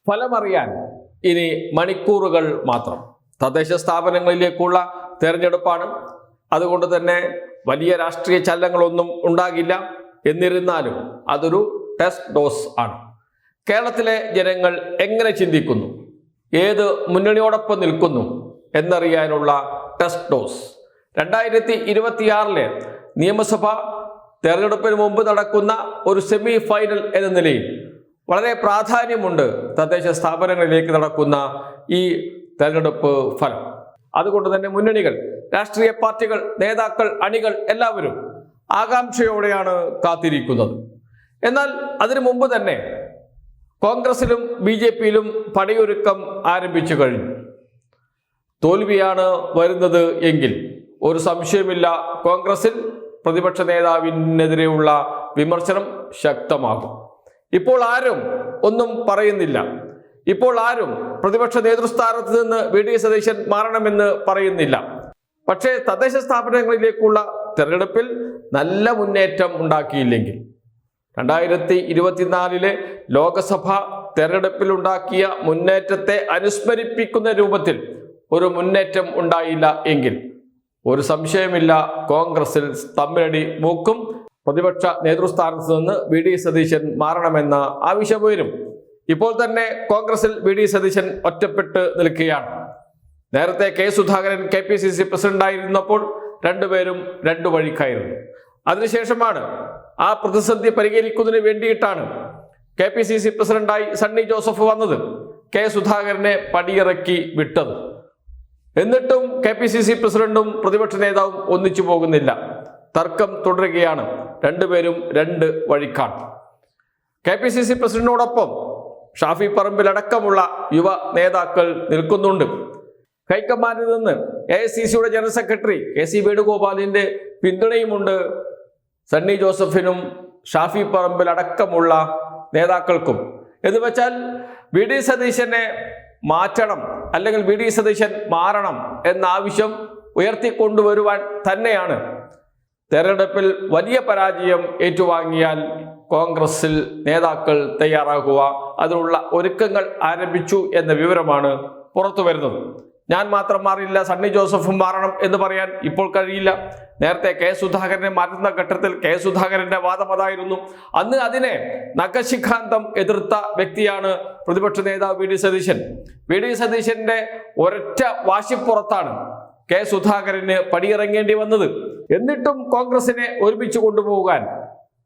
ഫലമറിയാൻ ഇനി മണിക്കൂറുകൾ മാത്രം. തദ്ദേശ സ്ഥാപനങ്ങളിലേക്കുള്ള തെരഞ്ഞെടുപ്പാണ്. അതുകൊണ്ട് തന്നെ വലിയ രാഷ്ട്രീയ ചലനങ്ങളൊന്നും ഉണ്ടാകില്ല. എന്നിരുന്നാലും അതൊരു ടെസ്റ്റ് ഡോസ് ആണ്. കേരളത്തിലെ ജനങ്ങൾ എങ്ങനെ ചിന്തിക്കുന്നു, ഏത് മുന്നണിയോടൊപ്പം നിൽക്കുന്നു എന്നറിയാനുള്ള ടെസ്റ്റ് ഡോസ്. 2026 നിയമസഭാ തെരഞ്ഞെടുപ്പിന് മുമ്പ് നടക്കുന്ന ഒരു സെമി ഫൈനൽ എന്ന നിലയിൽ വളരെ പ്രാധാന്യമുണ്ട് തദ്ദേശ സ്ഥാപനങ്ങളിലേക്ക് നടക്കുന്ന ഈ തെരഞ്ഞെടുപ്പ് ഫലം. അതുകൊണ്ട് തന്നെ മുന്നണികൾ, രാഷ്ട്രീയ പാർട്ടികൾ, നേതാക്കൾ, അണികൾ എല്ലാവരും ആകാംക്ഷയോടെയാണ് കാത്തിരിക്കുന്നത്. എന്നാൽ അതിനു മുമ്പ് തന്നെ കോൺഗ്രസിലും BJPയിലും പടയൊരുക്കം ആരംഭിച്ചു കഴിഞ്ഞു. തോൽവിയാണ് വരുന്നത് എങ്കിൽ ഒരു സംശയമില്ല, കോൺഗ്രസിൽ പ്രതിപക്ഷ നേതാവിനെതിരെയുള്ള വിമർശനം ശക്തമാകും. ഇപ്പോൾ ആരും ഒന്നും പറയുന്നില്ല. ഇപ്പോൾ ആരും പ്രതിപക്ഷ നേതൃസ്ഥാനത്ത് നിന്ന് VD സതീശൻ മാറണമെന്ന് പറയുന്നില്ല. പക്ഷേ തദ്ദേശ സ്ഥാപനങ്ങളിലേക്കുള്ള തെരഞ്ഞെടുപ്പിൽ നല്ല മുന്നേറ്റം ഉണ്ടാക്കിയില്ലെങ്കിൽ 2024 ലോക്സഭാ തെരഞ്ഞെടുപ്പിൽ ഉണ്ടാക്കിയ മുന്നേറ്റത്തെ അനുസ്മരിപ്പിക്കുന്ന രൂപത്തിൽ ഒരു മുന്നേറ്റം ഉണ്ടായില്ല എങ്കിൽ ഒരു സംശയമില്ല, കോൺഗ്രസിൽ തമ്മിലടി മൂക്കും. പ്രതിപക്ഷ നേതൃസ്ഥാനത്ത് നിന്ന് VD സതീശൻ മാറണമെന്ന ആവശ്യം വരും. ഇപ്പോൾ തന്നെ കോൺഗ്രസിൽ VD സതീശൻ ഒറ്റപ്പെട്ട് നിൽക്കുകയാണ്. നേരത്തെ K സുധാകരൻ KPCC പ്രസിഡന്റായിരുന്നപ്പോൾ രണ്ടുപേരും രണ്ടു വഴിക്കായിരുന്നു. അതിനുശേഷമാണ് ആ പ്രതിസന്ധി പരിഹരിക്കുന്നതിന് വേണ്ടിയിട്ടാണ് KPCC പ്രസിഡന്റായി സണ്ണി ജോസഫ് വന്നത്, K സുധാകരനെ പടിയിറക്കി വിട്ടത്. എന്നിട്ടും KPCC പ്രസിഡന്റും പ്രതിപക്ഷ നേതാവും ഒന്നിച്ചു പോകുന്നില്ല. തർക്കം തുടരുകയാണ്. രണ്ടുപേരും രണ്ട് വഴിക്കാണ്. KPCC പ്രസിഡന്റിനോടൊപ്പം ഷാഫി പറമ്പിലടക്കമുള്ള യുവ നേതാക്കൾ നിൽക്കുന്നുണ്ട്. ഹൈക്കമാൻഡിൽ നിന്ന് AICCയുടെ ജനറൽ സെക്രട്ടറി KC വേണുഗോപാലിന്റെ പിന്തുണയുമുണ്ട് സണ്ണി ജോസഫിനും ഷാഫി പറമ്പിലടക്കമുള്ള നേതാക്കൾക്കും. എന്ന് വെച്ചാൽ VD സതീശനെ മാറ്റണം, അല്ലെങ്കിൽ VD സതീശൻ മാറണം എന്ന ആവശ്യം ഉയർത്തിക്കൊണ്ടുവരുവാൻ തന്നെയാണ് തെരഞ്ഞെടുപ്പിൽ വലിയ പരാജയം ഏറ്റുവാങ്ങിയാൽ കോൺഗ്രസിൽ നേതാക്കൾ തയ്യാറാകുക. അതിനുള്ള ഒരുക്കങ്ങൾ ആരംഭിച്ചു എന്ന വിവരമാണ് പുറത്തു വരുന്നത്. ഞാൻ മാത്രം മാറില്ല, സണ്ണി ജോസഫും മാറണം എന്ന് പറയാൻ ഇപ്പോൾ കഴിയില്ല. നേരത്തെ K സുധാകരനെ മാറ്റുന്ന ഘട്ടത്തിൽ K സുധാകരന്റെ വാദം അതായിരുന്നു. അന്ന് അതിനെ നഖശിഖാന്തം എതിർത്ത വ്യക്തിയാണ് പ്രതിപക്ഷ നേതാവ് VD സതീശൻ. VD സതീശന്റെ ഒരൊറ്റ വാശിപ്പുറത്താണ് K സുധാകരന് പടിയിറങ്ങേണ്ടി വന്നത്. എന്നിട്ടും കോൺഗ്രസിനെ ഒരുമിച്ച് കൊണ്ടുപോകാൻ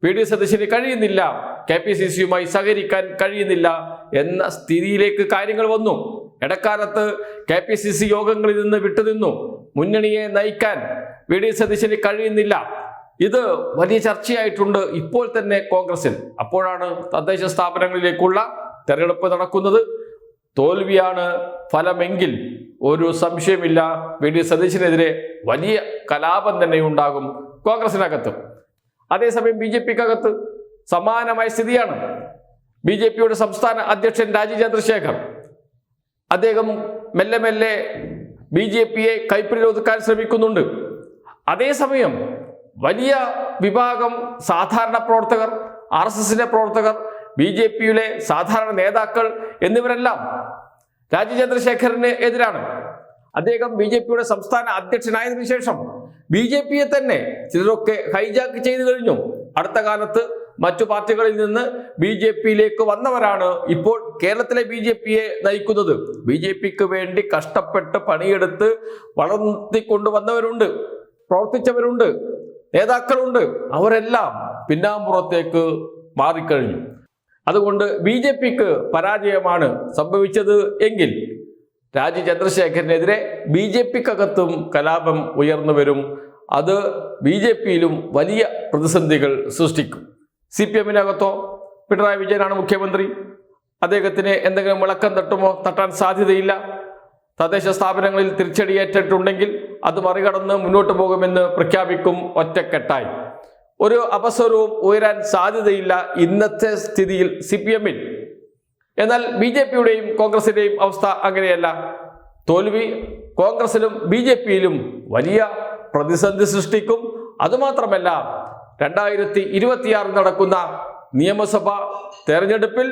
VD സതീശന് കഴിയുന്നില്ല, KPCCയുമായി സഹകരിക്കാൻ കഴിയുന്നില്ല എന്ന സ്ഥിതിയിലേക്ക് കാര്യങ്ങൾ വന്നു. ഇടക്കാലത്ത് KPCC യോഗങ്ങളിൽ നിന്ന് വിട്ടുനിന്നു. മുന്നണിയെ നയിക്കാൻ VD സതീശന് കഴിയുന്നില്ല. ഇത് വലിയ ചർച്ചയായിട്ടുണ്ട് ഇപ്പോൾ തന്നെ കോൺഗ്രസിൽ. അപ്പോഴാണ് തദ്ദേശ സ്ഥാപനങ്ങളിലേക്കുള്ള തെരഞ്ഞെടുപ്പ് നടക്കുന്നത്. തോൽവിയാണ് ഫലമെങ്കിൽ ഒരു സംശയമില്ല, VD സതീശനെതിരെ വലിയ കലാപം തന്നെ ഉണ്ടാകും കോൺഗ്രസിനകത്ത്. അതേസമയം BJPക്കകത്ത് സമാനമായ സ്ഥിതിയാണ്. BJPയുടെ സംസ്ഥാന അധ്യക്ഷൻ രാജീവ് ചന്ദ്രശേഖർ, അദ്ദേഹം മെല്ലെ മെല്ലെ BJPയെ കൈപ്പിടിയിലൊതുക്കാൻ ശ്രമിക്കുന്നുണ്ട്. അതേസമയം വലിയ വിഭാഗം സാധാരണ പ്രവർത്തകർ, RSSന്റെ പ്രവർത്തകർ, BJPയിലെ സാധാരണ നേതാക്കൾ എന്നിവരെല്ലാം രാജീവ് ചന്ദ്രശേഖറിന് എതിരാണ്. അദ്ദേഹം BJPയുടെ സംസ്ഥാന അധ്യക്ഷനായതിനു ശേഷം BJPയെ തന്നെ ചിലരൊക്കെ ഹൈജാക്ക് ചെയ്തു കഴിഞ്ഞു. അടുത്ത കാലത്ത് മറ്റു പാർട്ടികളിൽ നിന്ന് BJPയിലേക്ക് വന്നവരാണ് ഇപ്പോൾ കേരളത്തിലെ BJPയെ നയിക്കുന്നത്. BJPക്ക് വേണ്ടി കഷ്ടപ്പെട്ട് പണിയെടുത്ത് വളർത്തിക്കൊണ്ടുവന്നവരുണ്ട്, പ്രവർത്തിച്ചവരുണ്ട്, നേതാക്കളുണ്ട്. അവരെല്ലാം പിന്നാമ്പുറത്തേക്ക് മാറിക്കഴിഞ്ഞു. അതുകൊണ്ട് BJPക്ക് പരാജയമാണ് സംഭവിച്ചത് എങ്കിൽ രാജീവ് ചന്ദ്രശേഖരനെതിരെ BJPക്കകത്തും കലാപം ഉയർന്നു വരും. അത് BJPയിലും വലിയ പ്രതിസന്ധികൾ സൃഷ്ടിക്കും. CPMനകത്തോ പിണറായി വിജയനാണ് മുഖ്യമന്ത്രി, അദ്ദേഹത്തിന് എന്തെങ്കിലും വിളക്കം തട്ടാൻ സാധ്യതയില്ല. തദ്ദേശ സ്ഥാപനങ്ങളിൽ തിരിച്ചടിയേറ്റിട്ടുണ്ടെങ്കിൽ അത് മറികടന്ന് മുന്നോട്ട് പോകുമെന്ന് പ്രഖ്യാപിക്കും ഒറ്റക്കെട്ടായി. ഒരു അപസ്വരവും ഉയരാൻ സാധ്യതയില്ല ഇന്നത്തെ സ്ഥിതിയിൽ CPMൽ. എന്നാൽ BJPയുടെയും കോൺഗ്രസിന്റെയും അവസ്ഥ അങ്ങനെയല്ല. തോൽവി കോൺഗ്രസിലും BJPയിലും വലിയ പ്രതിസന്ധി സൃഷ്ടിക്കും. അതുമാത്രമല്ല, 2026 നടക്കുന്ന നിയമസഭാ തെരഞ്ഞെടുപ്പിൽ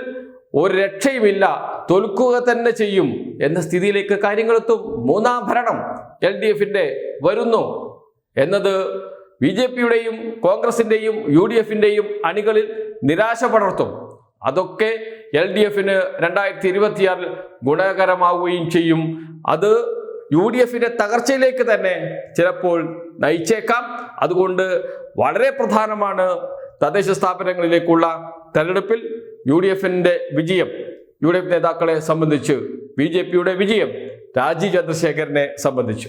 ഒരു രക്ഷയുമില്ല, തോൽക്കുക തന്നെ ചെയ്യും എന്ന സ്ഥിതിയിലേക്ക് കാര്യങ്ങളെത്തും. മൂന്നാം ഭരണം LDF-ന്റെ വരുന്നു എന്നത് BJP-യുടെയും കോൺഗ്രസിന്റെയും UDF-ന്റെയും അണികളിൽ നിരാശ പടർത്തും. അതൊക്കെ LDF-ന് 2026 ഗുണകരമാവുകയും ചെയ്യും. അത് UDF-ന്റെ തകർച്ചയിലേക്ക് തന്നെ ചിലപ്പോൾ നയിച്ചേക്കാം. അതുകൊണ്ട് വളരെ പ്രധാനമാണ് തദ്ദേശ സ്ഥാപനങ്ങളിലേക്കുള്ള തെരഞ്ഞെടുപ്പിൽ UDF-ന്റെ വിജയം. UDF നേതാക്കളെ സംബന്ധിച്ച് BJP-യുടെ വിജയം രാജീവ് ചന്ദ്രശേഖരനെ സംബന്ധിച്ചു.